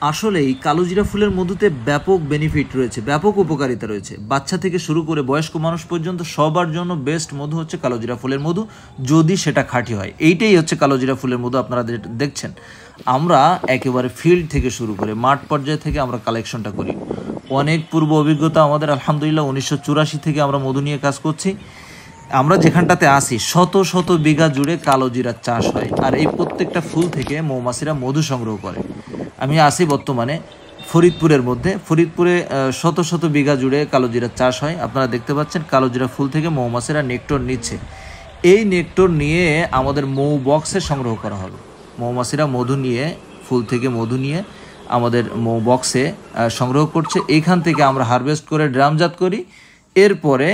আসলেই কালোজিরা ফুলের মধুতে ব্যাপক বেনিফিট রয়েছে, ব্যাপক উপকারিতা রয়েছে। বাচ্চা থেকে শুরু করে বয়স্ক মানুষ পর্যন্ত সবার জন্য বেস্ট মধু হচ্ছে কালোজিরা ফুলের মধু, যদি সেটা খাঁটি হয়। এইটাই হচ্ছে কালোজিরা ফুলের মধু। আপনারা দেখছেন আমরা একেবারে ফিল্ড থেকে শুরু করে মাঠ পর্যায়ে থেকে আমরা কালেকশনটা করি। অনেক পূর্ব অভিজ্ঞতা আমাদের, আলহামদুলিল্লাহ। 1984 থেকে আমরা মধু নিয়ে কাজ করছি। আমরা যেখানটাতে আসি শত শত বিঘা জুড়ে কালোজিরার চাষ হয়, আর এই প্রত্যেকটা ফুল থেকে মৌমাছিরা মধু সংগ্রহ করে। আমি আসি বর্তমানে ফরিদপুরের মধ্যে, ফরিদপুরে শত শত বিঘা জুড়ে কালোজিরার চাষ হয়। আপনারা দেখতে পাচ্ছেন কালোজিরা ফুল থেকে মৌমাছিরা নেক্টর নিচ্ছে। এই নেক্টর নিয়ে আমাদের মৌ বক্সে সংগ্রহ করা হবে। মৌমাছিরা মধু নিয়ে, ফুল থেকে মধু নিয়ে আমাদের মৌ বক্সে সংগ্রহ করছে। এইখান থেকে আমরা হারভেস্ট করে ড্রামজাত করি, এরপরে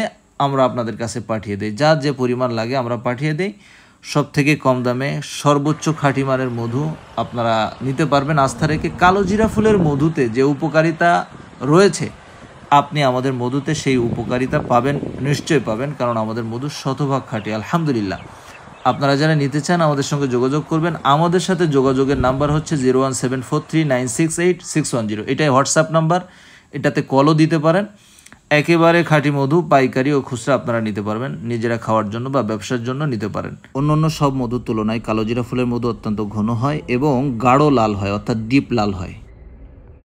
আমরা আপনাদের কাছে পাঠিয়ে দিই। যা যে পরিমাণ লাগে আমরা পাঠিয়ে দিই। সব থেকে কম দামে সর্বোচ্চ খাঁটি মানের মধু আপনারা নিতে পারবেন আস্থা রেখে। কালোজিরা ফুলের মধুতে যে উপকারিতা রয়েছে, আপনি আমাদের মধুতে সেই উপকারিতা পাবেন, নিশ্চয়ই পাবেন, কারণ আমাদের মধু শতভাগ খাঁটি, আলহামদুলিল্লাহ। আপনারা যারা নিতে চান আমাদের সঙ্গে যোগাযোগ করবেন। আমাদের সাথে যোগাযোগের নাম্বার হচ্ছে 01743968610। এটাই হোয়াটসঅ্যাপ নাম্বার, এটাতে কলও দিতে পারেন। একেবারে খাঁটি মধু পাইকারি ও খুচরা আপনারা নিতে পারবেন, নিজেরা খাওয়ার জন্য বা ব্যবসার জন্য নিতে পারেন। অন্য সব মধুর তুলনায় কালোজিরা ফুলের মধু অত্যন্ত ঘন হয় এবং গাঢ় লাল হয়, অর্থাৎ ডিপ লাল হয়।